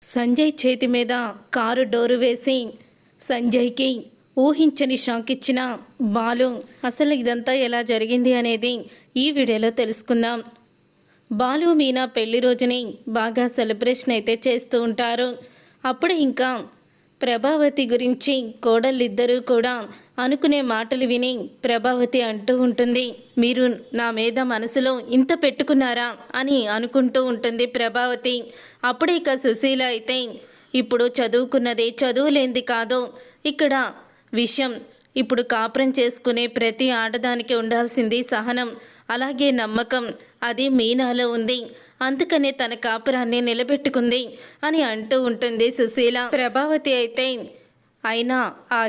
సంజయ్ చేతి మీద car door వేసి సంజయ్కి ఊహించని షాక్ ఇచ్చిన బాలు. అసలు ఇదంతా ఎలా జరిగింది అనేది ఈ వీడియోలో తెలుసుకుందాం. బాలు మీనా పెళ్లి రోజుని బాగా సెలబ్రేషన్ అయితే చేస్తూ ఉంటారు. అప్పుడు ఇంకా ప్రభావతి గురించి కోడళ్ళిద్దరూ కూడా అనుకునే మాటలు విని ప్రభావతి అంటూ ఉంటుంది, మీరు నా మీద మనసులో ఇంత పెట్టుకున్నారా అని అనుకుంటూ ఉంటుంది ప్రభావతి. అప్పుడే ఇక సుశీల అయితే, ఇప్పుడు చదువుకున్నదే చదువులేంది కాదు, ఇక్కడ విషయం ఇప్పుడు కాపురం చేసుకునే ప్రతి ఆడదానికి ఉండాల్సింది సహనం, అలాగే నమ్మకం. అది మీనాలో ఉంది, అందుకనే తన కాపురాన్ని నిలబెట్టుకుంది అని అంటూ ఉంటుంది సుశీల. ప్రభావతి అయితే, అయినా ఆ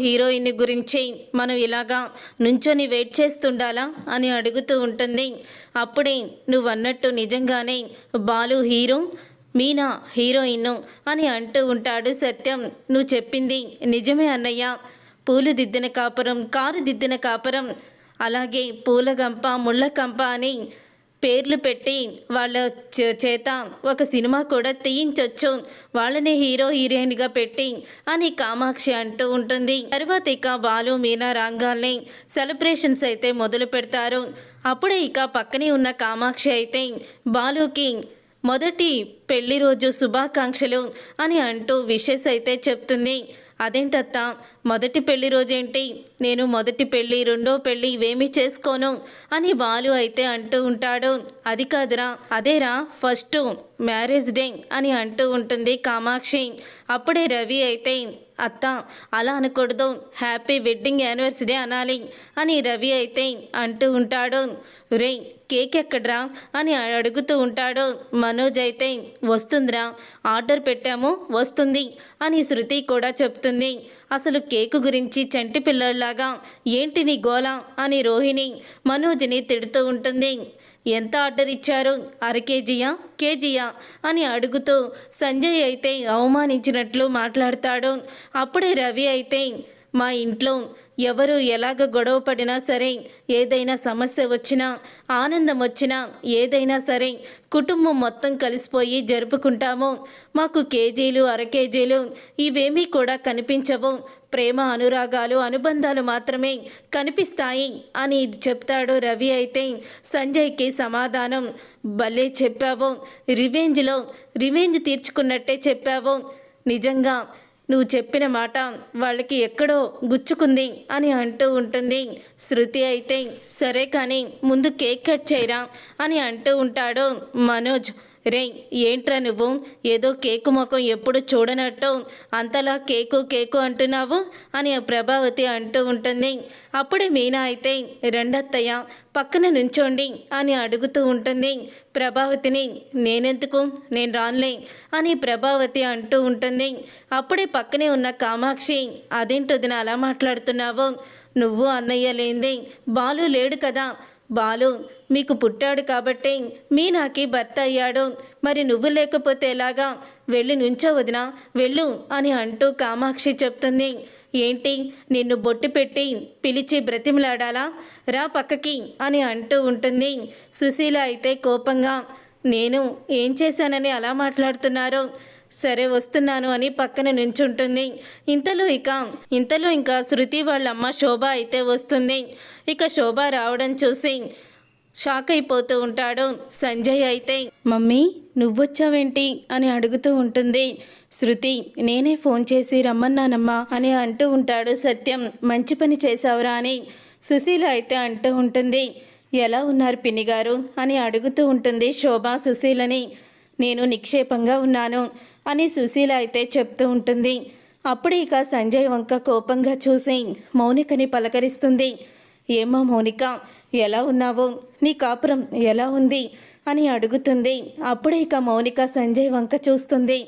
హీరోయిన్ గురించి మనం ఇలాగా నుంచొని వెయిట్ చేస్తుండాలా అని అడుగుతూ ఉంటుంది. అప్పుడే నువ్వన్నట్టు నిజంగానే బాలు హీరో, మీనా హీరోయిన్ అని అంటూ ఉంటాడు సత్యం. నువ్వు చెప్పింది నిజమే అన్నయ్య. పూలు దిద్దిన కాపురం, కారు దిద్దిన కాపురం, అలాగే పూలగంప ముళ్ళకంప అని పేర్లు పెట్టి వాళ్ళ చేత ఒక సినిమా కూడా తీయించవచ్చు, వాళ్ళని హీరోయిన్గా పెట్టి అని కామాక్షి అంటూ ఉంటుంది. తర్వాత ఇక బాలు మీనా రాంగాల్ని సెలబ్రేషన్స్ అయితే మొదలు పెడతారు. అప్పుడే ఇక పక్కనే ఉన్న కామాక్షి అయితే బాలుకి మొదటి పెళ్లి రోజు శుభాకాంక్షలు అని అంటూ విషెస్ అయితే చెప్తుంది. అదేంటత్తా, మొదటి పెళ్లి రోజేంటి, నేను మొదటి పెళ్ళి రెండో పెళ్ళి ఇవేమీ చేసుకోను అని బాలు అయితే అంటూ ఉంటాడు. అది కాదురా, అదేరా ఫస్ట్ మ్యారేజ్ డే అని అంటూ ఉంటుంది కామాక్షి. అప్పుడే రవి అయితే, అత్త అలా అనకూడదు, హ్యాపీ వెడ్డింగ్ యానివర్సరీ అనాలి అని రవి అయితే అంటూ ఉంటాడు. రే కేక్ ఎక్కడ్రా అని అడుగుతూ ఉంటాడు. మనోజ్ అయితే, వస్తుందిరా, ఆర్డర్ పెట్టాము వస్తుంది అని శృతి కూడా చెప్తుంది. అసలు కేకు గురించి చంటి పిల్లల్లాగా ఏంటి నీ గోల అని రోహిణి మనోజ్ని తిడుతూ ఉంటుంది. ఎంత ఆర్డర్ ఇచ్చారు, అర కేజీయా కేజీయా అని అడుగుతూ సంజయ్ అయితే అవమానించినట్లు మాట్లాడతాడు. అప్పుడే రవి అయితే, మా ఇంట్లో ఎవరు ఎలాగ గొడవ పడినా సరే, ఏదైనా సమస్య వచ్చినా ఆనందం వచ్చినా ఏదైనా సరే కుటుంబం మొత్తం కలిసిపోయి జరుపుకుంటాము. మాకు కేజీలు అర కేజీలు ఇవేమీ కూడా కనిపించవు, ప్రేమ అనురాగాలు అనుబంధాలు మాత్రమే కనిపిస్తాయి అని చెప్తాడు రవి. అయితే సంజయ్కి సమాధానం, భలే చెప్పావు, రివెంజ్ తీర్చుకున్నట్టే చెప్పావు, నిజంగా నువ్వు చెప్పిన మాట వాళ్ళకి ఎక్కడో గుచ్చుకుంది అని అంటూ ఉంటుంది. శృతి అయితే, సరే కానీ ముందు కేక్ కట్ చేయరా అని అంటూ ఉంటాడు మనోజ్. రే ఏంట్రా నువ్వు ఏదో కేకు ముఖం ఎప్పుడు చూడనట్టు అంతలా కేకు కేకు అంటున్నావు అని ప్రభావతి అంటూ ఉంటుంది. అప్పుడే మీనా అయితే, రెండత్తయ్య పక్కన నుంచోండి అని అడుగుతూ ఉంటుంది ప్రభావతిని. నేనెందుకు, నేను రానులే అని ప్రభావతి అంటూ ఉంటుంది. అప్పుడే పక్కనే ఉన్న కామాక్షి, అదేంటొదిన అలా మాట్లాడుతున్నావు, నువ్వు అన్నయ్య లేంది బాలు లేడు కదా, బాలు మీకు పుట్టాడు కాబట్టి మీనాకి భర్త అయ్యాడు, మరి నువ్వు లేకపోతే ఎలాగా, వెళ్ళి నుంచో వదినా వెళ్ళు అని అంటూ కామాక్షి చెప్తుంది. ఏంటి నిన్ను బొట్టు పెట్టి పిలిచి బ్రతిమలాడాలా, రా పక్కకి అని అంటూ ఉంటుంది. సుశీల అయితే కోపంగా, నేను ఏం చేశానని అలా మాట్లాడుతున్నారు, సరే వస్తున్నాను అని పక్కన నుంచుంటుంది. ఇంతలో ఇంకా శృతి వాళ్ళమ్మ శోభ అయితే వస్తుంది. ఇక శోభ రావడం చూసి షాక్ అయిపోతూ ఉంటాడు సంజయ్. అయితే మమ్మీ నువ్వొచ్చావేంటి అని అడుగుతూ ఉంటుంది శృతి. నేనే ఫోన్ చేసి రమ్మన్నానమ్మా అని అంటూ ఉంటాడు సత్యం. మంచి పని చేశావురా అని సుశీల అయితే అంటూ ఉంటుంది. ఎలా ఉన్నారు పిన్ని గారు అని అడుగుతూ ఉంటుంది శోభ సుశీలని. నేను నిక్షేపంగా ఉన్నాను అని సుశీల అయితే చెప్తూ ఉంటుంది. అప్పుడు ఇక సంజయ్ వంక కోపంగా చూసి మౌనికని పలకరిస్తుంది. ఏమో మౌనిక ఎలా ఉన్నావు, నీ కాపురం ఎలా ఉంది అని అడుగుతుంది. అప్పుడే ఇక మౌనిక సంజయ్ వంక చూస్తుంది.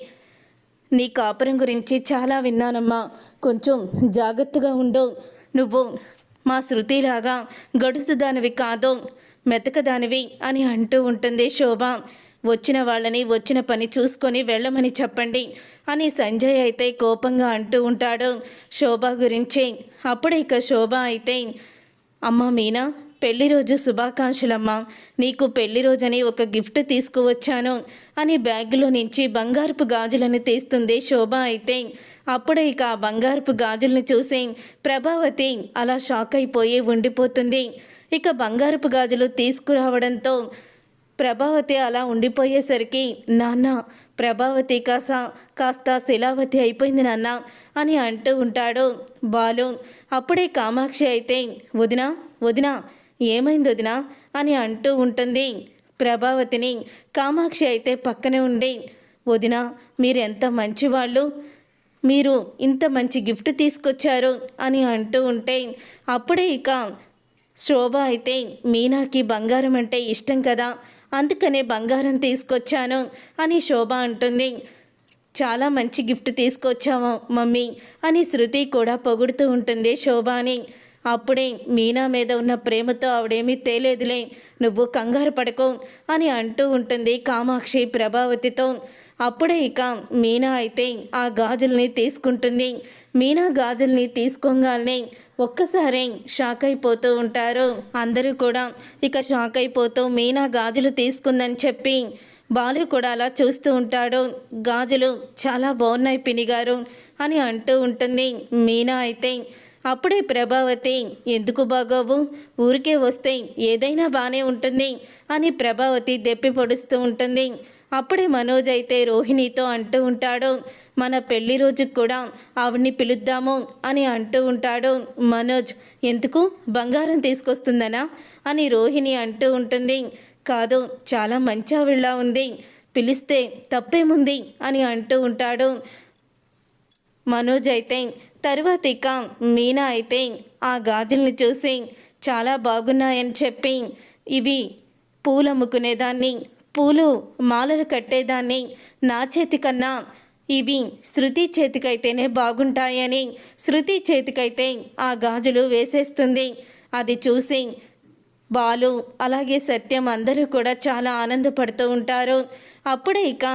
నీ కాపురం గురించి చాలా విన్నానమ్మా, కొంచెం జాగ్రత్తగా ఉండు, నువ్వు మా శృతిలాగా గడుస్తుదానివి కాదు, మెతకదానివి అని అంటూ ఉంటుంది శోభ. వచ్చిన వాళ్ళని వచ్చిన పని చూసుకొని వెళ్ళమని చెప్పండి అని సంజయ్ అయితే కోపంగా అంటూ ఉంటాడు శోభ గురించి. అప్పుడే ఇక శోభ అయితే, అమ్మ మీనా పెళ్లి రోజు శుభాకాంక్షలమ్మా, నీకు పెళ్లి రోజని ఒక గిఫ్ట్ తీసుకువచ్చాను అని బ్యాగులో నుంచి బంగారపు గాజులను తీస్తుంది శోభ. అయితే అప్పుడే ఇక ఆ బంగారపు గాజుల్ని చూసి ప్రభావతి అలా షాక్ అయిపోయి ఉండిపోతుంది. ఇక బంగారపు గాజులు తీసుకురావడంతో ప్రభావతి అలా ఉండిపోయేసరికి, నాన్న ప్రభావతి కాస్త శిలావతి అయిపోయింది నాన్న అని అంటూ ఉంటాడు బాలు. అప్పుడే కామాక్షి అయితే, వదినా వదినా ఏమైంది వదినా అని అంటూ ఉంటుంది ప్రభావతిని. కామాక్షి అయితే పక్కనే ఉండి, వదినా మీరెంత మంచివాళ్ళు, మీరు ఇంత మంచి గిఫ్ట్ తీసుకొచ్చారు అని అంటూ ఉంటే, అప్పుడే ఇక శోభ అయితే, మీనాకి బంగారం అంటే ఇష్టం కదా, అందుకనే బంగారం తీసుకొచ్చాను అని శోభ అంటుంది. చాలా మంచి గిఫ్ట్ తీసుకొచ్చావు మమ్మీ అని శృతి కూడా పొగుడుతూ ఉంటుంది శోభాని. అప్పుడే మీనా మీద ఉన్న ప్రేమతో ఆవిడేమీ తేలేదులే, నువ్వు కంగారు పడకు అని అంటూ ఉంటుంది కామాక్షి ప్రభావతితో. అప్పుడే ఇక మీనా అయితే ఆ గాజుల్ని తీసుకుంటుంది. మీనా గాజుల్ని తీసుకోగానే ఒక్కసారి షాక్ అయిపోతూ ఉంటారు అందరూ కూడా. ఇక షాక్ అయిపోతూ మీనా గాజులు తీసుకుందని చెప్పి బాలు కూడా అలా చూస్తూ ఉంటాడు. గాజులు చాలా బాగున్నాయి పినిగారు అని అంటూ ఉంటుంది మీనా అయితే. అప్పుడే ప్రభావతి, ఎందుకు బాగోవు, ఊరికే వస్తే ఏదైనా బాగానే ఉంటుంది అని ప్రభావతి దెప్పి పొడుస్తూ ఉంటుంది. అప్పుడే మనోజ్ అయితే రోహిణితో అంటూ ఉంటాడు, మన పెళ్లి రోజుకు కూడా ఆవిడ్ని పిలుద్దాము అని అంటూ ఉంటాడు మనోజ్. ఎందుకు, బంగారం తీసుకొస్తుందనా అని రోహిణి అంటూ ఉంటుంది. కాదు, చాలా మంచి ఆవిడలా ఉంది, పిలిస్తే తప్పేముంది అని అంటూ ఉంటాడు మనోజ్ అయితే. తరువాత ఇక మీనా అయితే ఆ గాజుల్ని చూసి చాలా బాగున్నాయని చెప్పి, ఇవి పూలు అమ్ముకునేదాన్ని, పూలు మాలలు కట్టేదాన్ని, నా చేతి కన్నా ఇవి శృతి చేతికైతేనే బాగుంటాయని శృతి చేతికైతే ఆ గాజులు వేసేస్తుంది. అది చూసి బాలు అలాగే సత్యం అందరూ కూడా చాలా ఆనందపడుతూ ఉంటారు. అప్పుడే ఇక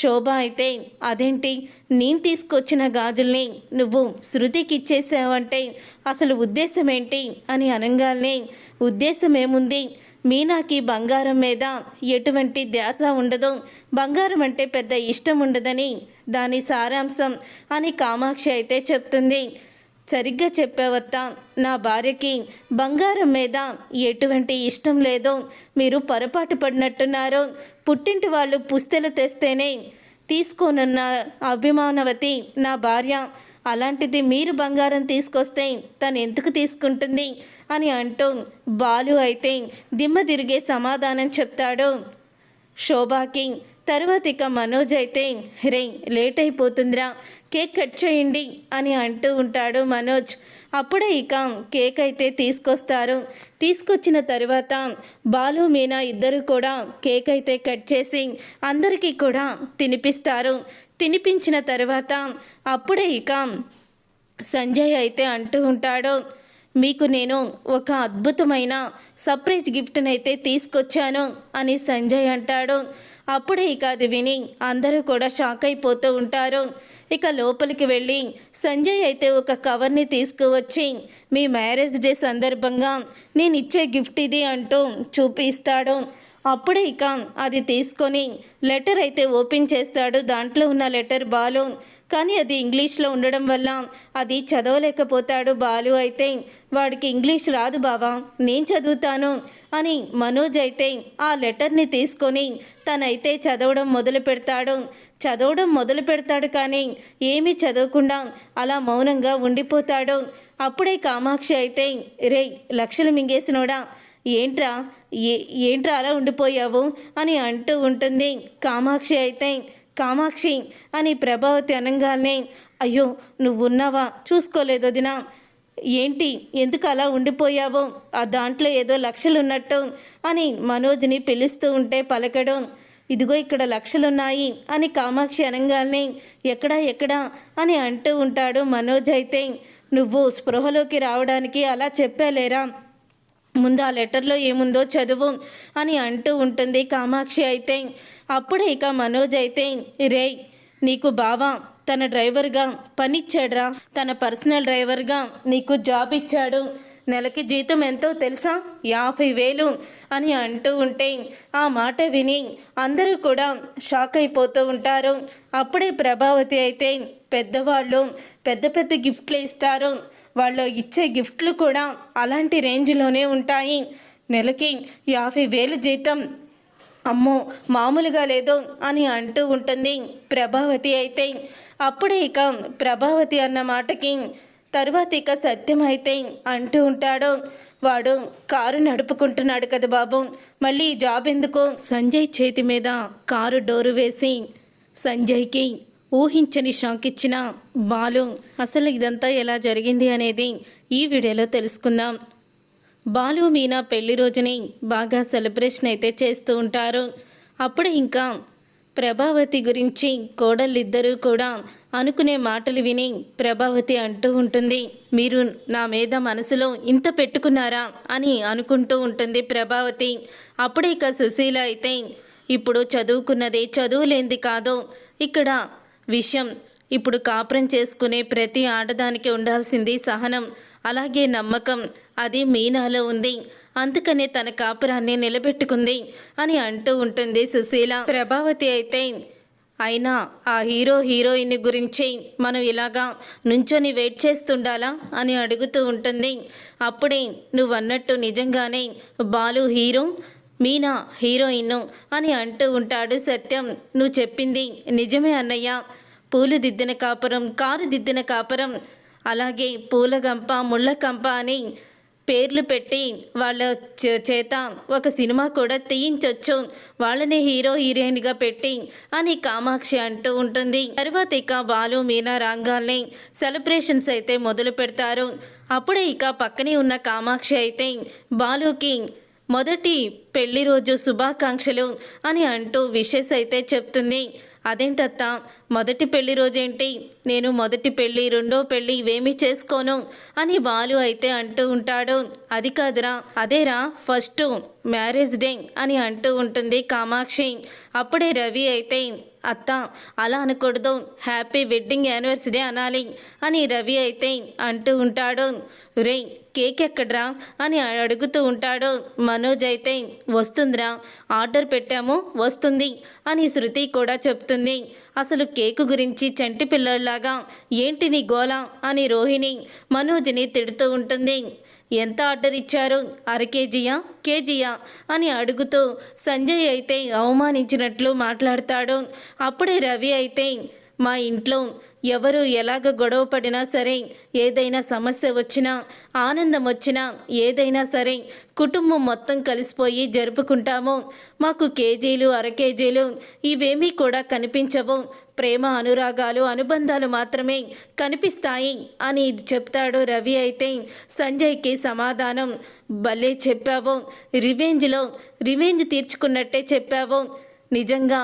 శోభ అయితే, అదేంటి నేను తీసుకొచ్చిన గాజుల్ని నువ్వు శృతికి ఇచ్చేసావంటే అసలు ఉద్దేశం ఏంటి అని అనగానే, ఉద్దేశం ఏముంది, మీనాకి బంగారం మీద ఎటువంటి ధ్యాస ఉండదు, బంగారం అంటే పెద్ద ఇష్టం ఉండదని దాని సారాంశం అని కామాక్షి అయితే చెప్తుంది. సరిగ్గా చెప్పావత్తా, నా భార్యకి బంగారం మీద ఎటువంటి ఇష్టం లేదో, మీరు పొరపాటు పడినట్టున్నారు. పుట్టింటి వాళ్ళు పుస్తెలు తెస్తేనే తీసుకోనున్న అభిమానవతి నా భార్య, అలాంటిది మీరు బంగారం తీసుకొస్తే తను ఎందుకు తీసుకుంటుంది అని అంటూ బాలు అయితే దిమ్మ తిరిగే సమాధానం చెప్తాడు శోభాకి. తర్వాత ఇక మనోజ్ అయితే, రే లేట్ అయిపోతుందిరా, కేక్ కట్ చేయండి అని అంటూ ఉంటాడు మనోజ్. అప్పుడే ఇక కేక్ అయితే తీసుకొస్తారు. తీసుకొచ్చిన తర్వాత బాలు మీనా ఇద్దరు కూడా కేక్ అయితే కట్ చేసి అందరికీ కూడా తినిపిస్తారు. తినిపించిన తర్వాత అప్పుడే ఇక సంజయ్ అయితే అంటూ ఉంటాడు, మీకు నేను ఒక అద్భుతమైన సర్ప్రైజ్ గిఫ్ట్ని అయితే తీసుకొచ్చాను అని సంజయ్ అంటాడు. అప్పుడే ఇక అది విని అందరూ కూడా షాక్ అయిపోతూ ఉంటారు. ఇక లోపలికి వెళ్ళి సంజయ్ అయితే ఒక కవర్ని తీసుకువచ్చి, మీ మ్యారేజ్ డే సందర్భంగా నేను ఇచ్చే గిఫ్ట్ ఇది అంటూ చూపిస్తాడు. అప్పుడే ఇక అది తీసుకొని లెటర్ అయితే ఓపెన్ చేస్తాడు. దాంట్లో ఉన్న లెటర్ బాలు, కానీ అది ఇంగ్లీష్లో ఉండడం వల్ల అది చదవలేకపోతాడు బాలు అయితే. వాడికి ఇంగ్లీష్ రాదు బావా, నేను చదువుతాను అని మనోజ్ అయితే ఆ లెటర్ని తీసుకొని తనైతే చదవడం మొదలు పెడతాడు కానీ ఏమీ చదవకుండా అలా మౌనంగా ఉండిపోతాడు. అప్పుడే కామాక్షి అయితే, రే లక్షలు మింగేసినోడా, ఏంట్రా అలా ఉండిపోయావు అని అంటూ ఉంటుంది. కామాక్షి అయితే, కామాక్షి అని ప్రభావతి అనగానే, అయ్యో నువ్వున్నావా, చూసుకోలేదు వదినా, ఏంటి ఎందుకు అలా ఉండిపోయావో, ఆ దాంట్లో ఏదో లక్షలున్నట్టు అని మనోజ్ని పిలుస్తూ ఉంటే పలకడం, ఇదిగో ఇక్కడ లక్షలున్నాయి అని కామాక్షి అనగానే, ఎక్కడా అని అంటూ ఉంటాడు మనోజ్ అయితే. నువ్వు స్పృహలోకి రావడానికి అలా చెప్పాలేరా, ముందు ఆ లెటర్లో ఏముందో చదువు అని అంటూ ఉంటుంది కామాక్షి అయితే. అప్పుడే ఇక మనోజ్ అయితే, రే నీకు బావా తన డ్రైవర్గా పనిచ్చాడ్రా, తన పర్సనల్ డ్రైవర్గా నీకు జాబ్ ఇచ్చాడు, నెలకి జీతం ఎంతో తెలుసా? 50,000 అని అంటూ ఉంటే ఆ మాట విని అందరూ కూడా షాక్ అయిపోతూ ఉంటారు. అప్పుడే ప్రభావతి అయితే పెద్దవాళ్ళు పెద్ద పెద్ద గిఫ్ట్లు ఇస్తారు, వాళ్ళు ఇచ్చే గిఫ్ట్లు కూడా అలాంటి రేంజ్లోనే ఉంటాయి. నెలకి 50,000 జీతం, అమ్మో మామూలుగా లేదు అని అంటూ ఉంటుంది ప్రభావతి అయితే. అప్పుడే ఇక ప్రభావతి అన్న మాటకి తర్వాత ఇక సత్యం అయితే అంటూ ఉంటాడు, వాడు కారు నడుపుకుంటున్నాడు కదా బాబు, మళ్ళీ జాబ్ ఎందుకు? సంజయ్ చేతి మీద కారు డోరు వేసి సంజయ్కి ఊహించని షాక్ ఇచ్చిన బాలు. అసలు ఇదంతా ఎలా జరిగింది అనేది ఈ వీడియోలో తెలుసుకుందాం. బాలు మీనా పెళ్లి రోజుని బాగా సెలబ్రేషన్ అయితే చేస్తూ ఉంటారు. అప్పుడే ఇంకా ప్రభావతి గురించి కోడళ్ళిద్దరూ కూడా అనుకునే మాటలు విని ప్రభావతి అంటూ ఉంటుంది, మీరు నా మీద మనసులో ఇంత పెట్టుకున్నారా అని అనుకుంటూ ఉంటుంది ప్రభావతి. అప్పుడే ఇక సుశీల అయితే, ఇప్పుడు చదువుకున్నది చదువులేంది కాదు, ఇక్కడ విషయం ఇప్పుడు కాపురం చేసుకునే ప్రతి ఆడదానికి ఉండాల్సింది సహనం, అలాగే నమ్మకం, అది మీనాలో ఉంది, అందుకనే తన కాపురాన్ని నిలబెట్టుకుంది అని అంటూ ఉంటుంది సుశీల. ప్రభావతి అయితే, అయినా ఆ హీరోయిన్ గురించి మనం ఇలాగా నుంచొని వెయిట్ చేస్తుండాలా అని అడుగుతూ ఉంటుంది. అప్పుడే నువ్వన్నట్టు నిజంగానే బాలు హీరో, మీనా హీరోయిన్ అని అంటూ ఉంటాడు సత్యం. నువ్వు చెప్పింది నిజమే అన్నయ్య, పూలు దిద్దిన కాపురం, కారు దిద్దిన కాపురం, అలాగే పూలగంప ముళ్ళకంప అని పేర్లు పెట్టి వాళ్ళ చేత ఒక సినిమా కూడా తీయించవచ్చు, వాళ్ళని హీరోయిన్గా పెట్టి అని కామాక్షి అంటూ ఉంటుంది. తర్వాత ఇక బాలు మీనా రాంగాల్ని సెలబ్రేషన్స్ అయితే మొదలు పెడతారు. అప్పుడే ఇక పక్కనే ఉన్న కామాక్షి అయితే బాలుకి మొదటి పెళ్లి రోజు శుభాకాంక్షలు అని అంటూ విషెస్ అయితే చెప్తుంది. అదేంటత్తా, మొదటి పెళ్లి రోజేంటి? నేను మొదటి పెళ్ళి రెండో పెళ్ళి ఇవేమీ చేసుకోను అని బాలు అయితే అంటూ ఉంటాడు. అది కాదురా, అదేరా ఫస్ట్ మ్యారేజ్ డే అని అంటూ ఉంటుంది కామాక్షి. అప్పుడే రవి అయితే, అత్త అలా అనకూడదు, హ్యాపీ వెడ్డింగ్ యానివర్సరీ అనాలి అని రవి అయితే అంటూ ఉంటాడు. రే కేక్ ఎక్కడ్రా అని అడుగుతూ ఉంటాడు. మనోజ్ అయితే, వస్తుందిరా, ఆర్డర్ పెట్టాము వస్తుంది అని శృతి కూడా చెప్తుంది. అసలు కేకు గురించి చంటి పిల్లల్లాగా ఏంటి నీ గోల అని రోహిణి మనోజ్ని తిడుతూ ఉంటుంది. ఎంత ఆర్డర్ ఇచ్చారు? అర కేజీయా కేజీయా అని అడుగుతూ సంజయ్ అయితే అవమానించినట్లు మాట్లాడతాడు. అప్పుడే రవి అయితే, మా ఇంట్లో ఎవరు ఎలాగ గొడవ పడినా సరే, ఏదైనా సమస్య వచ్చినా ఆనందం వచ్చినా ఏదైనా సరే కుటుంబం మొత్తం కలిసిపోయి జరుపుకుంటాము, మాకు కేజీలు అర కేజీలు ఇవేమీ కూడా కనిపించవు, ప్రేమ అనురాగాలు అనుబంధాలు మాత్రమే కనిపిస్తాయి అని చెప్తాడు రవి. అయితే సంజయ్కి సమాధానం, భలే చెప్పావు, రివెంజ్ తీర్చుకున్నట్టే చెప్పావు, నిజంగా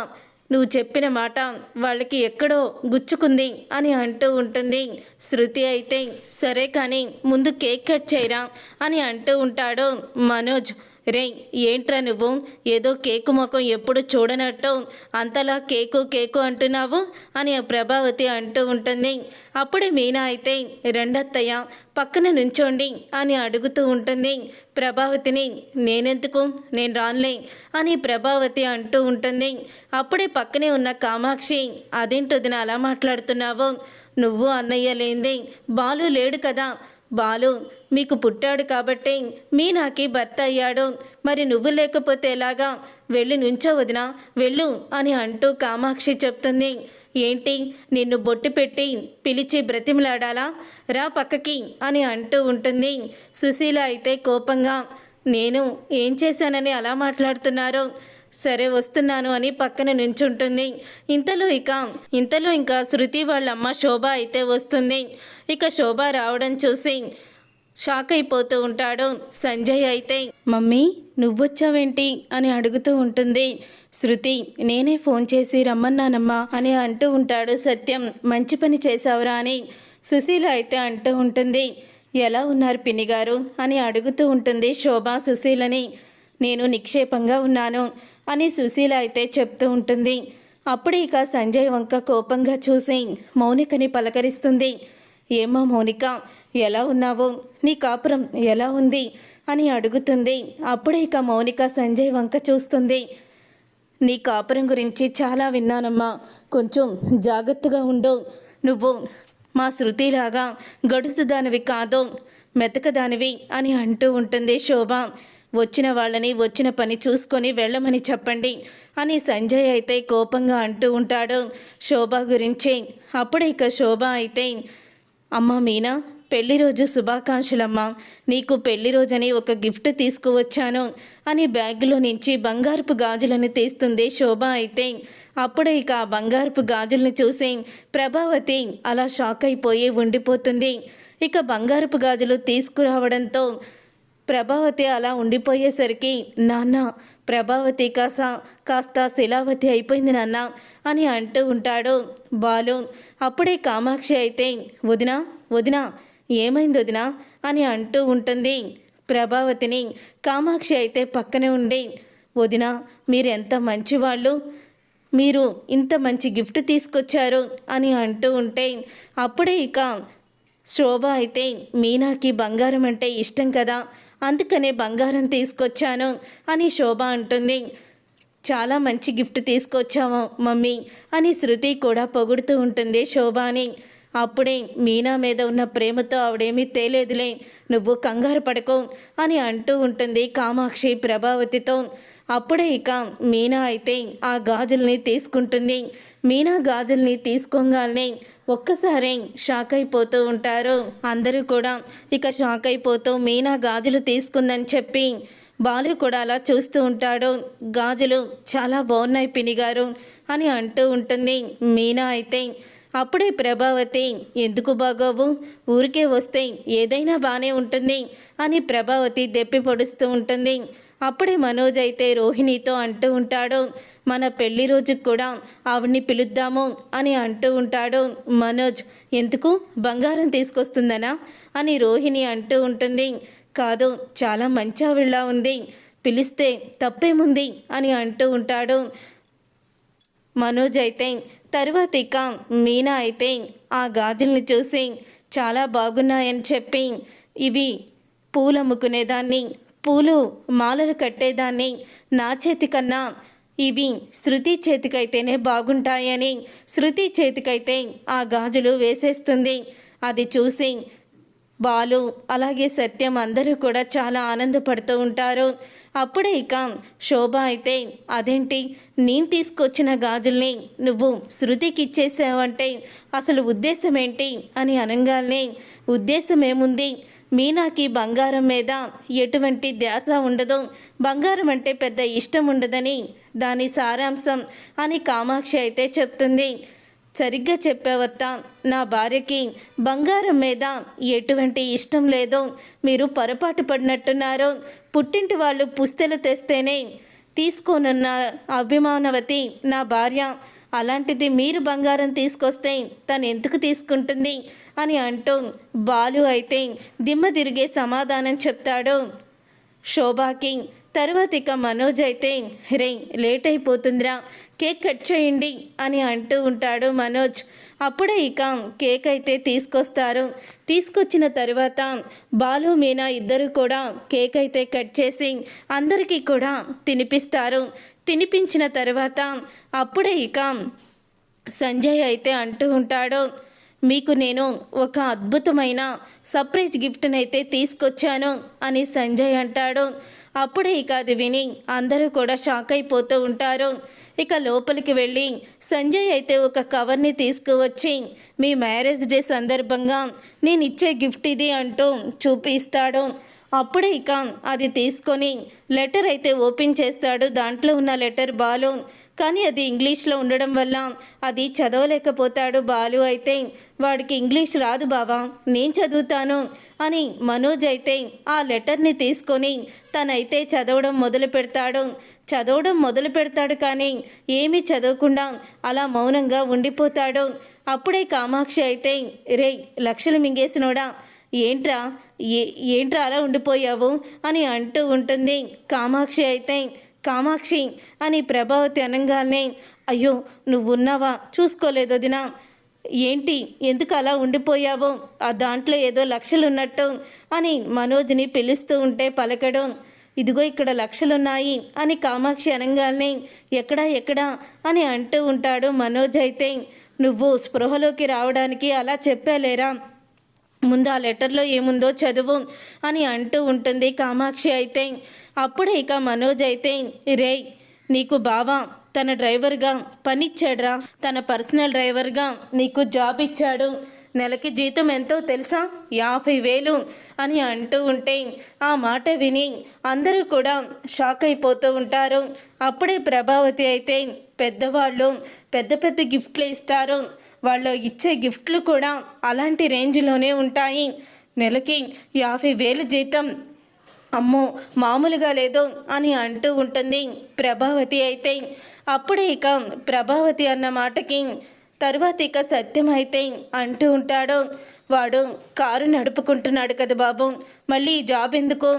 నువ్వు చెప్పిన మాట వాళ్ళకి ఎక్కడో గుచ్చుకుంది అని అంటూ ఉంటుంది. శృతి అయితే, సరే కానీ ముందు కేక్ కట్ చేయరా అని అంటూ ఉంటాడు మనోజ్. రే ఏంట్రా నువ్వు ఏదో కేకు ముఖం ఎప్పుడు చూడనట్టు అంతలా కేకు అంటున్నావు అని ప్రభావతి అంటూ ఉంటుంది. అప్పుడే మీనా అయితే, రెండత్తయ్య పక్కన నుంచోండి అని అడుగుతూ ఉంటుంది ప్రభావతిని. నేనెందుకు, నేను రానులే అని ప్రభావతి అంటూ ఉంటుంది. అప్పుడే పక్కనే ఉన్న కామాక్షి, అదేంటొదిన అలా మాట్లాడుతున్నావు, నువ్వు అన్నయ్య లేంది బాలు లేడు కదా, బాలు మీకు పుట్టాడు కాబట్టి మీనాకి భర్త అయ్యాడు, మరి నువ్వు లేకపోతే ఎలాగా, వెళ్ళి నుంచో వదినా వెళ్ళు అని అంటూ కామాక్షి చెప్తుంది. ఏంటి నిన్ను బొట్టు పెట్టి పిలిచి బ్రతిమలాడాలా, రా పక్కకి అని అంటూ ఉంటుంది. సుశీల అయితే కోపంగా, నేను ఏం చేశానని అలా మాట్లాడుతున్నారు, సరే వస్తున్నాను అని పక్కన నుంచుంటుంది. ఇంతలో ఇంకా శృతి వాళ్ళ అమ్మ శోభ అయితే వస్తుంది. ఇక శోభ రావడం చూసి షాక్ అయిపోతూ ఉంటాడు సంజయ్. అయితే మమ్మీ నువ్వొచ్చావేంటి అని అడుగుతూ ఉంటుంది శృతి. నేనే ఫోన్ చేసి రమ్మన్నానమ్మా అని అంటూ ఉంటాడు సత్యం. మంచి పని చేశావురా అని సుశీల అయితే అంటూ ఉంటుంది. ఎలా ఉన్నారు పిన్ని గారు అని అడుగుతూ ఉంటుంది శోభ సుశీలని. నేను నిక్షేపంగా ఉన్నాను అని సుశీల అయితే చెప్తూ ఉంటుంది. అప్పుడే ఇక సంజయ్ వంక కోపంగా చూసి మౌనికని పలకరిస్తుంది. ఏమో మౌనిక, ఎలా ఉన్నావు, నీ కాపురం ఎలా ఉంది అని అడుగుతుంది. అప్పుడే ఇక మౌనిక సంజయ్ వంక చూస్తుంది. నీ కాపురం గురించి చాలా విన్నానమ్మా, కొంచెం జాగ్రత్తగా ఉండు. నువ్వు మా శృతిలాగా గడుసుదానివి కాదు, మెతకదానివి అని అంటూ ఉంటుంది శోభ. వచ్చిన వాళ్ళని వచ్చిన పని చూసుకొని వెళ్ళమని చెప్పండి అని సంజయ్ అయితే కోపంగా అంటూ ఉంటాడు శోభ గురించి. అప్పుడే ఇక శోభ అయితే, అమ్మ మీనా, పెళ్లి రోజు శుభాకాంక్షలమ్మా, నీకు పెళ్లి రోజని ఒక గిఫ్ట్ తీసుకువచ్చాను అని బ్యాగులో నుంచి బంగారపు గాజులను తీస్తుంది శోభ అయితే. అప్పుడే ఇక ఆ బంగారపు గాజులను చూసి ప్రభావతి అలా షాక్ అయిపోయి ఉండిపోతుంది. ఇక బంగారపు గాజులు తీసుకురావడంతో ప్రభావతి అలా ఉండిపోయేసరికి, నాన్న ప్రభావతి కాస్త శిలావతి అయిపోయింది నాన్న అని అంటూ ఉంటాడు బాలు. అప్పుడే కామాక్షి అయితే, వదినా వదినా ఏమైంది వదినా అని అంటూ ఉంటుంది ప్రభావతిని. కామాక్షి అయితే పక్కనే ఉండి, వదినా మీరు ఎంత మంచివాళ్ళు, మీరు ఇంత మంచి గిఫ్ట్ తీసుకొచ్చారు అని అంటూ ఉంటే, అప్పుడే ఇక శోభ అయితే, మీనాకి బంగారం అంటే ఇష్టం కదా, అందుకనే బంగారం తీసుకొచ్చాను అని శోభ అంటుంది. చాలా మంచి గిఫ్ట్ తీసుకొచ్చావు మమ్మీ అని శృతి కూడా పొగుడుతూ ఉంటుంది శోభాని. అప్పుడే మీనా మీద ఉన్న ప్రేమతో ఆవిడేమీ తేలేదులే, నువ్వు కంగారు పడకు అని అంటూ ఉంటుంది కామాక్షి ప్రభావతితో. అప్పుడే ఇక మీనా అయితే ఆ గాజుల్ని తీసుకుంటుంది. మీనా గాజుల్ని తీసుకోగానే ఒక్కసారి షాక్ అయిపోతూ ఉంటారు అందరూ కూడా. ఇక షాక్ అయిపోతూ మీనా గాజులు తీసుకుందని చెప్పి బాలు కూడా అలా చూస్తూ ఉంటాడు. గాజులు చాలా బాగున్నాయి పినిగారు అని అంటూ ఉంటుంది మీనా అయితే. అప్పుడే ప్రభావతి, ఎందుకు బాగోవు, ఊరికే వస్తే ఏదైనా బాగానే ఉంటుంది అని ప్రభావతి దెప్పి పొడుస్తూ ఉంటుంది. అప్పుడే మనోజ్ అయితే రోహిణితో అంటూ ఉంటాడు, మన పెళ్లి రోజుకు కూడా ఆవిడ్ని పిలుద్దాము అని అంటూ ఉంటాడు మనోజ్. ఎందుకు, బంగారం తీసుకొస్తుందనా అని రోహిణి అంటూ ఉంటుంది. కాదు, చాలా మంచి ఆవిడలా ఉంది, పిలిస్తే తప్పేముంది అని అంటూ ఉంటాడు మనోజ్ అయితే. తరువాత ఇక మీనా అయితే ఆ గాజుల్ని చూసి చాలా బాగున్నాయని చెప్పి, ఇవి పూలు అమ్ముకునేదాన్ని, పూలు మాలలు కట్టేదాన్ని, నా చేతి కన్నా ఇవి శృతి చేతికైతేనే బాగుంటాయని శృతి చేతికైతే ఆ గాజులు వేసేస్తుంది. అది చూసి బాలు అలాగే సత్యం అందరూ కూడా చాలా ఆనందపడుతూ ఉంటారు. అప్పుడే ఇక శోభ అయితే, అదేంటి నేను తీసుకొచ్చిన గాజుల్ని నువ్వు శృతికి ఇచ్చేసావంటే అసలు ఉద్దేశం ఏంటి అని అనగానే, ఉద్దేశం ఏముంది, మీనాకి బంగారం మీద ఎటువంటి ధ్యాస ఉండదు, బంగారం అంటే పెద్ద ఇష్టం ఉండదని దాని సారాంశం అని కామాక్షి అయితే చెప్తుంది. సరిగ్గా చెప్పావత్తా, నా భార్యకి బంగారం మీద ఎటువంటి ఇష్టం లేదో, మీరు పొరపాటు పడినట్టున్నారు. పుట్టింటి వాళ్ళు పుస్తెలు తెస్తేనే తీసుకోనున్న అభిమానవతి నా భార్య, అలాంటిది మీరు బంగారం తీసుకొస్తే తను ఎందుకు తీసుకుంటుంది అని అంటూ బాలు అయితే దిమ్మ తిరిగే సమాధానం చెప్తాడు శోభాకి. తర్వాత ఇక మనోజ్ అయితే, రే లేట్ అయిపోతుందిరా, కేక్ కట్ చేయండి అని అంటూ ఉంటాడు మనోజ్. అప్పుడే ఇక కేక్ అయితే తీసుకొస్తారు. తీసుకొచ్చిన తర్వాత బాలు మీనా ఇద్దరు కూడా కేక్ అయితే కట్ చేసి అందరికీ కూడా తినిపిస్తారు. తినిపించిన తర్వాత అప్పుడే ఇక సంజయ్ అయితే అంటూ ఉంటాడు, మీకు నేను ఒక అద్భుతమైన సర్ప్రైజ్ గిఫ్ట్ని అయితే తీసుకొచ్చాను అని సంజయ్ అంటాడు. అప్పుడే ఇక అది విని అందరూ కూడా షాక్ అయిపోతూ ఉంటారు. ఇక లోపలికి వెళ్ళి సంజయ్ అయితే ఒక కవర్ని తీసుకువచ్చి, మీ మ్యారేజ్ డే సందర్భంగా నేను ఇచ్చే గిఫ్ట్ ఇది అంటూ చూపిస్తాడు. అప్పుడే ఇక అది తీసుకొని లెటర్ అయితే ఓపెన్ చేస్తాడు. దాంట్లో ఉన్న లెటర్ బాలు, కానీ అది ఇంగ్లీష్లో ఉండడం వల్ల అది చదవలేకపోతాడు బాలు అయితే. వాడికి ఇంగ్లీష్ రాదు బావా, నేను చదువుతాను అని మనోజ్ అయితే ఆ లెటర్ని తీసుకొని తనైతే చదవడం మొదలు పెడతాడు కానీ ఏమీ చదవకుండా అలా మౌనంగా ఉండిపోతాడు. అప్పుడే కామాక్షి అయితే, రే లక్షలు మింగేసినోడా, ఏంట్రా అలా ఉండిపోయావు అని అంటూ ఉంటుంది. కామాక్షి అయితే, కామాక్షి అని ప్రభావతి అనగానే, అయ్యో నువ్వున్నావా, చూసుకోలేదు వదినా, ఏంటి ఎందుకు అలా ఉండిపోయావు, ఆ దాంట్లో ఏదో లక్షలున్నట్టు అని మనోజ్ని పిలుస్తూ ఉంటే పలకడం. ఇదిగో ఇక్కడ లక్షలున్నాయి అని కామాక్షి అనగానే ఎక్కడా ఎక్కడా అని అంటూ ఉంటాడు మనోజ్. అయితే నువ్వు స్పృహలోకి రావడానికి అలా చెప్పాలేరా, ముందు ఆ లెటర్లో ఏముందో చదువు అని అంటూ ఉంటుంది కామాక్షి. అయితే అప్పుడే ఇక మనోజ్ అయితే రేయ్ నీకు బావా తన డ్రైవర్గా పనిచ్చాడ్రా, తన పర్సనల్ డ్రైవర్గా నీకు జాబ్ ఇచ్చాడు, నెలకి జీతం ఎంతో తెలుసా, 50,000 అని అంటూ ఉంటే ఆ మాట విని అందరూ కూడా షాక్ అయిపోతూ ఉంటారు. అప్పుడే ప్రభావతి అయితే పెద్దవాళ్ళు పెద్ద పెద్ద గిఫ్ట్లు ఇస్తారు, వాళ్ళు ఇచ్చే గిఫ్ట్లు కూడా అలాంటి రేంజ్లోనే ఉంటాయి, నెలకి 50,000 జీతం అమ్మో మామూలుగా లేదు అని అంటూ ఉంటుంది ప్రభావతి. అయితే అప్పుడే ఇక ప్రభావతి అన్న మాటకి తర్వాత ఇక సత్యం అయితే అంటూ ఉంటాడు, వాడు కారు నడుపుకుంటున్నాడు కదా బాబు, మళ్ళీ ఈ జాబ్ ఎందుకు